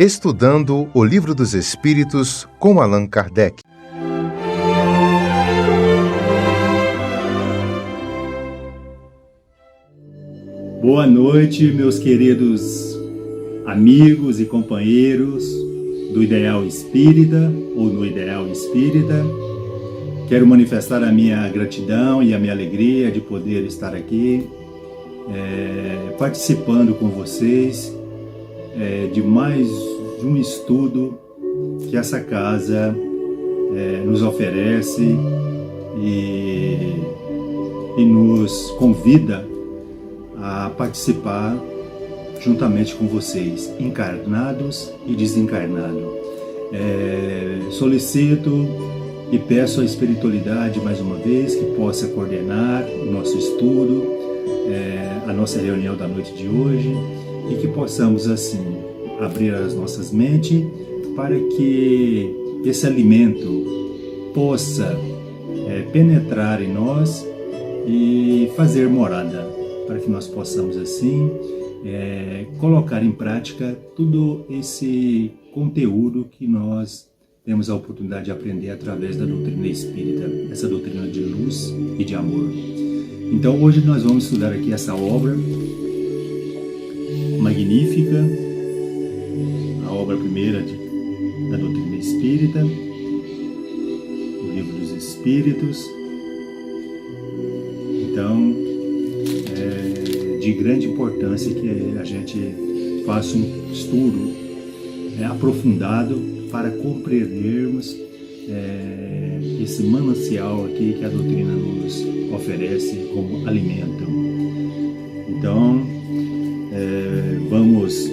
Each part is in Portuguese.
Estudando o Livro dos Espíritos com Allan Kardec. Boa noite, meus queridos amigos e companheiros do Ideal Espírita ou no Ideal Espírita. Quero manifestar a minha gratidão e a minha alegria de poder estar aqui participando com vocês de mais um estudo que essa casa nos oferece e nos convida a participar juntamente com vocês, encarnados e desencarnados. Solicito e peço à espiritualidade mais uma vez que possa coordenar o nosso estudo, a nossa reunião da noite de hoje, e que possamos assim abrir as nossas mentes para que esse alimento possa penetrar em nós e fazer morada, para que nós possamos assim colocar em prática todo esse conteúdo que nós temos a oportunidade de aprender através da doutrina espírita, essa doutrina de luz e de amor. Então hoje nós vamos estudar aqui essa obra magnífica, a obra primeira da doutrina espírita, o Livro dos Espíritos. Então, de grande importância que a gente faça um estudo aprofundado para compreendermos esse manancial aqui que a doutrina nos oferece como alimento. Então, vamos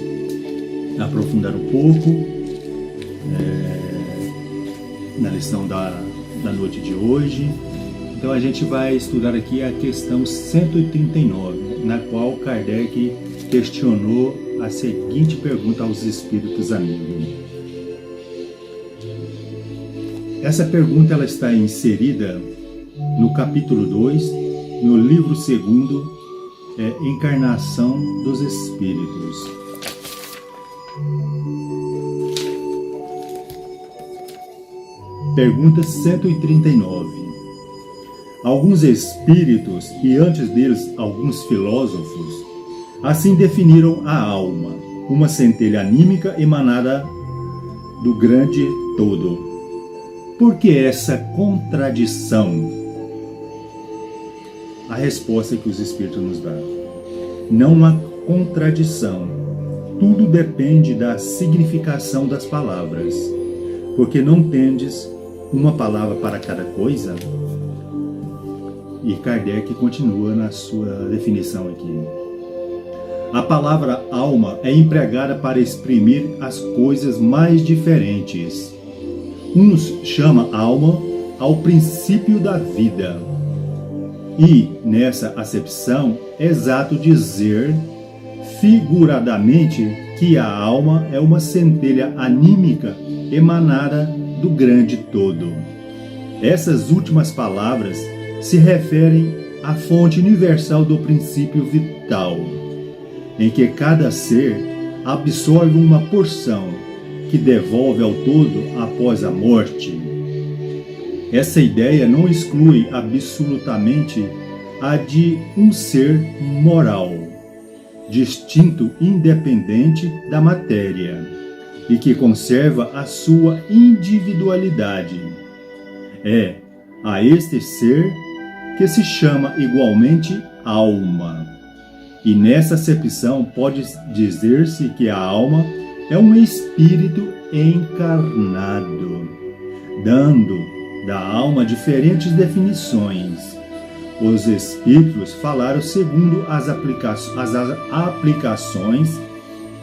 aprofundar um pouco na lição da noite de hoje. Então a gente vai estudar aqui a questão 139, na qual Kardec questionou a seguinte pergunta aos espíritos amigos. Essa pergunta ela está inserida no capítulo 2, no livro 2, Encarnação dos Espíritos. Pergunta 139. Alguns espíritos, e antes deles alguns filósofos, assim definiram a alma, uma centelha anímica emanada do grande todo. Por que essa contradição? A resposta que os espíritos nos dão: não há contradição. Tudo depende da significação das palavras. Porque não tendes uma palavra para cada coisa? E Kardec continua na sua definição aqui. A palavra alma é empregada para exprimir as coisas mais diferentes. Uns chamam alma ao princípio da vida. E, nessa acepção, é exato dizer, figuradamente, que a alma é uma centelha anímica emanada do grande todo. Essas últimas palavras se referem à fonte universal do princípio vital, em que cada ser absorve uma porção que devolve ao todo após a morte. Essa ideia não exclui absolutamente a de um ser moral, distinto, independente da matéria, e que conserva a sua individualidade. É a este ser que se chama igualmente alma. E nessa acepção pode dizer-se que a alma é um espírito encarnado, dando da alma diferentes definições. Os espíritos falaram segundo as aplicações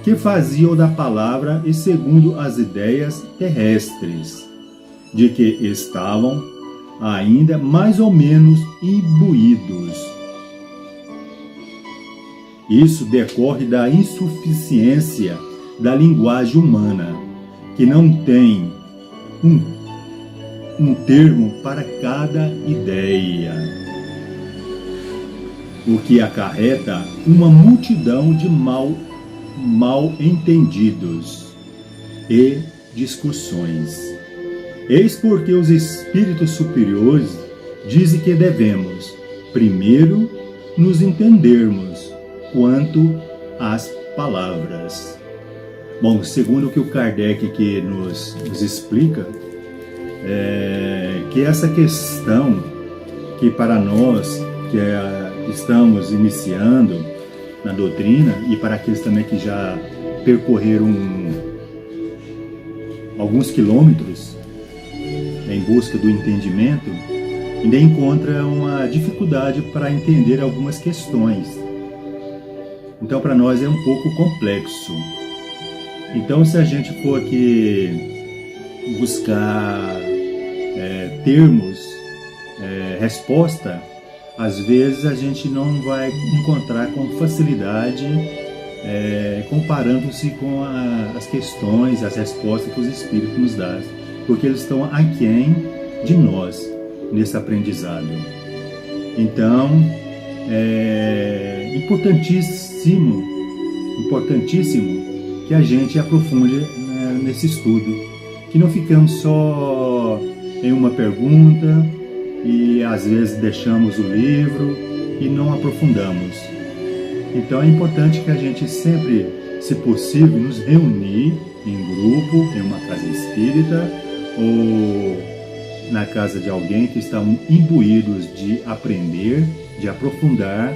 que faziam da palavra e segundo as ideias terrestres, de que estavam ainda mais ou menos imbuídos. Isso decorre da insuficiência da linguagem humana, que não tem um termo para cada ideia, o que acarreta uma multidão de mal entendidos. e discussões. Eis porque os espíritos superiores dizem que devemos, primeiro, nos entendermos quanto às palavras. Bom, segundo o que o Kardec aqui nos explica, que essa questão que para nós que estamos iniciando na doutrina e para aqueles também que já percorreram alguns quilômetros em busca do entendimento, ainda encontra uma dificuldade para entender algumas questões. Então, para nós é um pouco complexo. Então, se a gente for aqui buscar termos, resposta, às vezes a gente não vai encontrar com facilidade, comparando-se com as questões, as respostas que os Espíritos nos dão, porque eles estão aquém de nós nesse aprendizado. Então, é importantíssimo que a gente aprofunde nesse estudo, que não ficamos só em uma pergunta e às vezes deixamos o livro e não aprofundamos. Então é importante que a gente sempre, se possível, nos reunir em grupo, em uma casa espírita ou na casa de alguém que estão imbuídos de aprender, de aprofundar,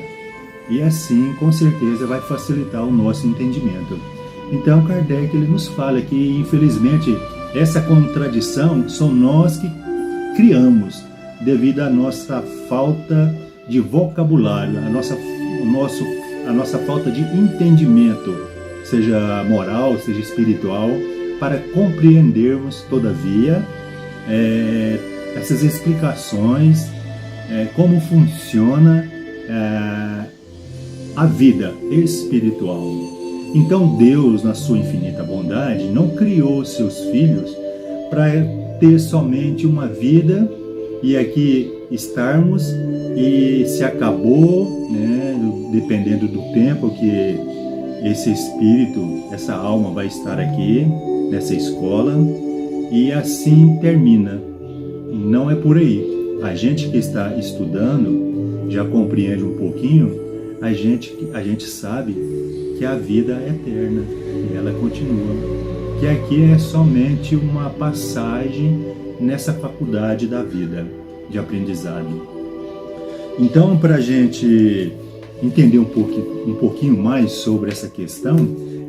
e assim com certeza vai facilitar o nosso entendimento. Então Kardec ele nos fala que infelizmente essa contradição são nós que criamos devido à nossa falta de vocabulário, a nossa falta de entendimento, seja moral, seja espiritual, para compreendermos, todavia, essas explicações, como funciona a vida espiritual. Então Deus, na sua infinita bondade, não criou seus filhos para ter somente uma vida e aqui estarmos e se acabou, né, dependendo do tempo que esse espírito, essa alma vai estar aqui nessa escola, e assim termina. Não é por aí. A gente que está estudando já compreende um pouquinho, a gente sabe que a vida é eterna e ela continua, que aqui é somente uma passagem nessa faculdade da vida de aprendizado. Então, para a gente entender um pouquinho mais sobre essa questão,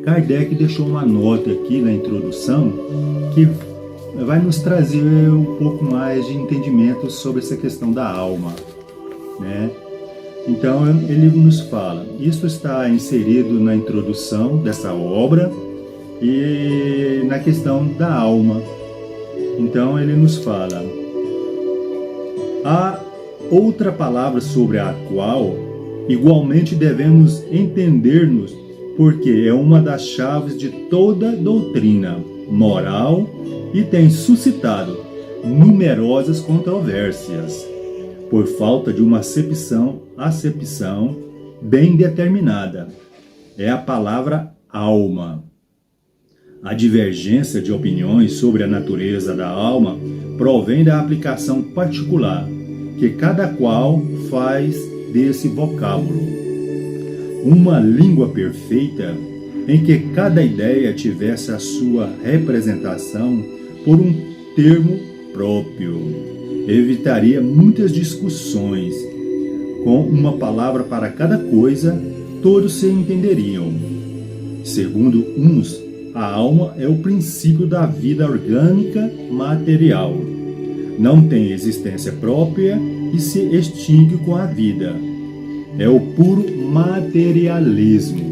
Kardec deixou uma nota aqui na introdução que vai nos trazer um pouco mais de entendimento sobre essa questão da alma, né? Então ele nos fala, isso está inserido na introdução dessa obra e na questão da alma. Então ele nos fala, há outra palavra sobre a qual igualmente devemos entender-nos, porque é uma das chaves de toda doutrina moral e tem suscitado numerosas controvérsias, por falta de uma acepção bem determinada. É a palavra alma. A divergência de opiniões sobre a natureza da alma provém da aplicação particular que cada qual faz desse vocábulo. Uma língua perfeita em que cada ideia tivesse a sua representação por um termo próprio evitaria muitas discussões. Com uma palavra para cada coisa, todos se entenderiam. Segundo uns, a alma é o princípio da vida orgânica material. Não tem existência própria e se extingue com a vida. É o puro materialismo.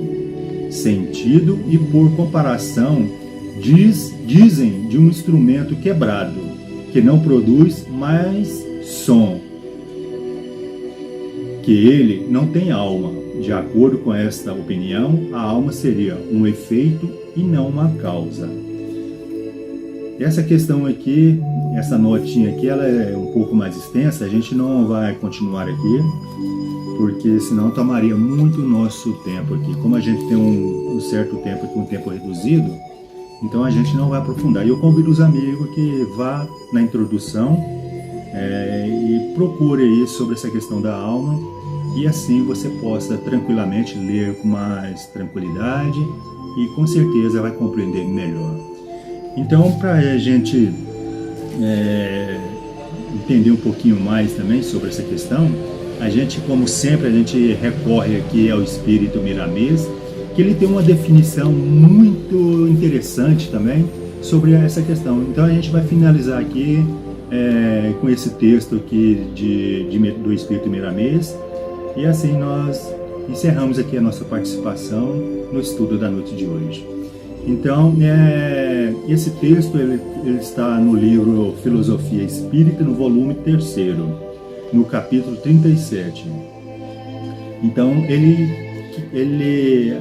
Sentido e por comparação, dizem de um instrumento quebrado, que não produz mais som, que ele não tem alma. De acordo com esta opinião, a alma seria um efeito e não uma causa. Essa questão aqui, essa notinha aqui, ela é um pouco mais extensa, a gente não vai continuar aqui, porque senão tomaria muito nosso tempo aqui. Como a gente tem um certo tempo aqui, um tempo reduzido, Então a gente não vai aprofundar. E eu convido os amigos que vá na introdução e procure aí sobre essa questão da alma, e assim você possa tranquilamente ler com mais tranquilidade e com certeza vai compreender melhor. Então, para a gente entender um pouquinho mais também sobre essa questão, a gente, como sempre, a gente recorre aqui ao Espírito Miramês, que ele tem uma definição muito interessante também sobre essa questão. Então a gente vai finalizar aqui com esse texto aqui do Espírito Miramês, e assim nós encerramos aqui a nossa participação no estudo da noite de hoje. Então, esse texto ele está no livro Filosofia Espírita, no volume 3º, no capítulo 37. Então, ele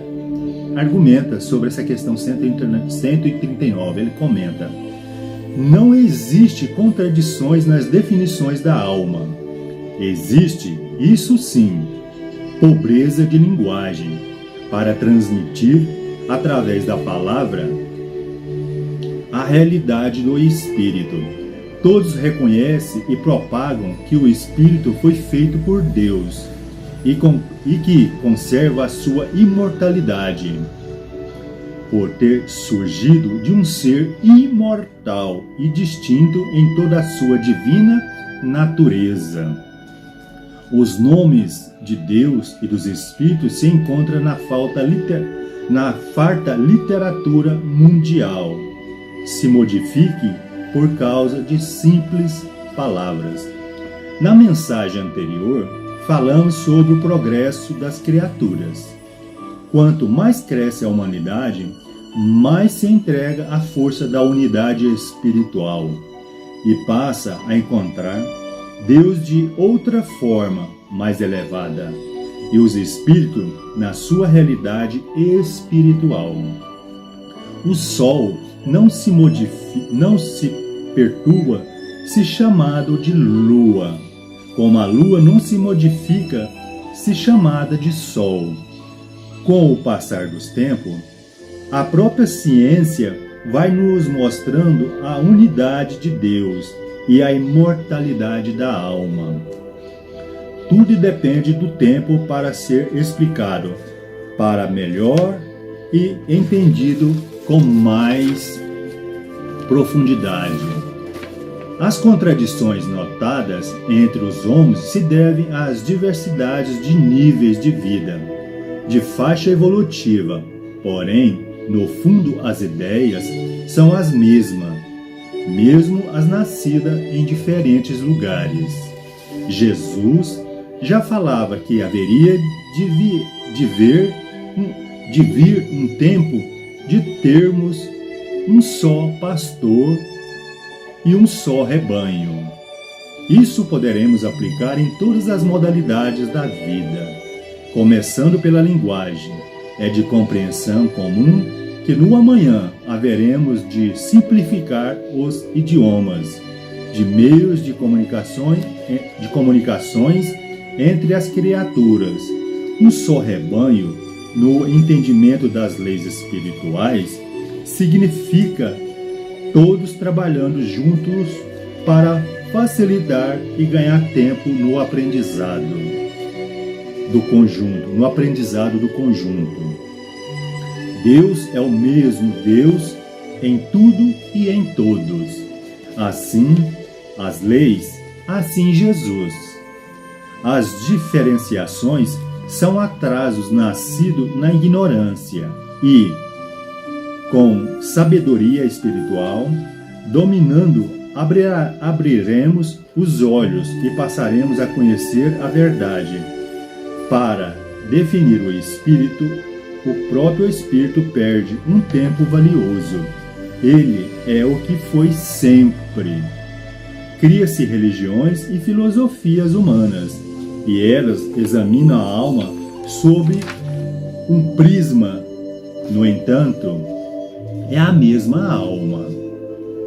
argumenta sobre essa questão 139. Ele comenta: não existe contradições nas definições da alma. Existe, isso sim, pobreza de linguagem para transmitir, através da palavra, a realidade do Espírito. Todos reconhecem e propagam que o Espírito foi feito por Deus e que conserva a sua imortalidade, por ter surgido de um ser imortal e distinto em toda a sua divina natureza. Os nomes de Deus e dos Espíritos se encontram na farta literatura mundial. Se modifique por causa de simples palavras. Na mensagem anterior, falamos sobre o progresso das criaturas. Quanto mais cresce a humanidade, mais se entrega à força da unidade espiritual e passa a encontrar Deus de outra forma mais elevada e os espíritos na sua realidade espiritual. O Sol não se perturba se chamado de Lua, como a Lua não se modifica se chamada de Sol. Com o passar dos tempos, a própria ciência vai nos mostrando a unidade de Deus e a imortalidade da alma. Tudo depende do tempo para ser explicado, para melhor e entendido com mais profundidade. As contradições notadas entre os homens se devem às diversidades de níveis de vida, de faixa evolutiva, porém, no fundo, as ideias são as mesmas, mesmo as nascidas em diferentes lugares. Jesus já falava que haveria de vir um tempo de termos um só pastor e um só rebanho. Isso poderemos aplicar em todas as modalidades da vida, começando pela linguagem. É de compreensão comum que no amanhã haveremos de simplificar os idiomas, de meios de comunicações entre as criaturas. Um só rebanho, no entendimento das leis espirituais, significa todos trabalhando juntos para facilitar e ganhar tempo no aprendizado do conjunto, Deus é o mesmo Deus em tudo e em todos. Assim, as leis, assim Jesus. As diferenciações são atrasos nascidos na ignorância e, com sabedoria espiritual, dominando, abriremos os olhos e passaremos a conhecer a verdade. Para definir o Espírito, o próprio Espírito perde um tempo valioso. Ele é o que foi sempre. Cria-se religiões e filosofias humanas, e elas examinam a alma sob um prisma. No entanto, é a mesma alma.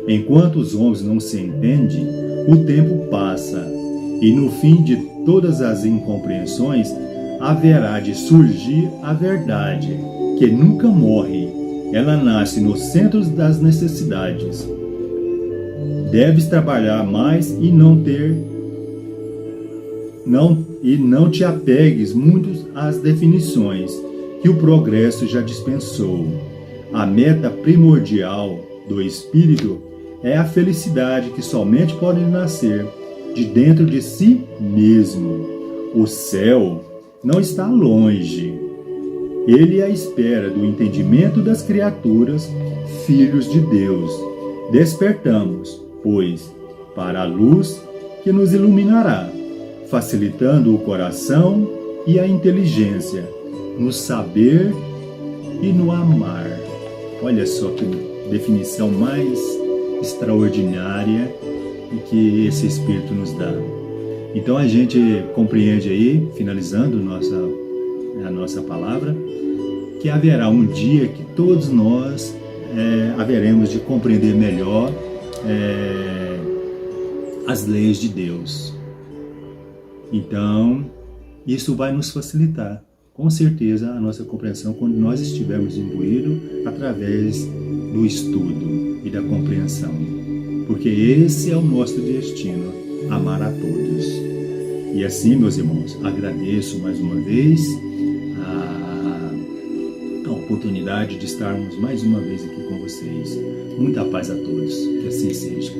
Enquanto os homens não se entendem, o tempo passa, e no fim de todas as incompreensões, haverá de surgir a verdade, que nunca morre, Ela nasce no centro das necessidades. Deves trabalhar mais e não te apegues muito às definições que o progresso já dispensou. A meta primordial do espírito é a felicidade que somente pode nascer de dentro de si mesmo. O céu não está longe. Ele é à espera do entendimento das criaturas, filhos de Deus. Despertamos, pois, para a luz que nos iluminará, facilitando o coração e a inteligência, no saber e no amar. Olha só que definição mais extraordinária que esse Espírito nos dá. Então a gente compreende aí, finalizando a nossa palavra, que haverá um dia que todos nós haveremos de compreender melhor as leis de Deus. Então, isso vai nos facilitar, com certeza, a nossa compreensão quando nós estivermos imbuídos através do estudo e da compreensão. Porque esse é o nosso destino, amar a todos. E assim, meus irmãos, agradeço mais uma vez a oportunidade de estarmos mais uma vez aqui com vocês. Muita paz a todos, que assim seja.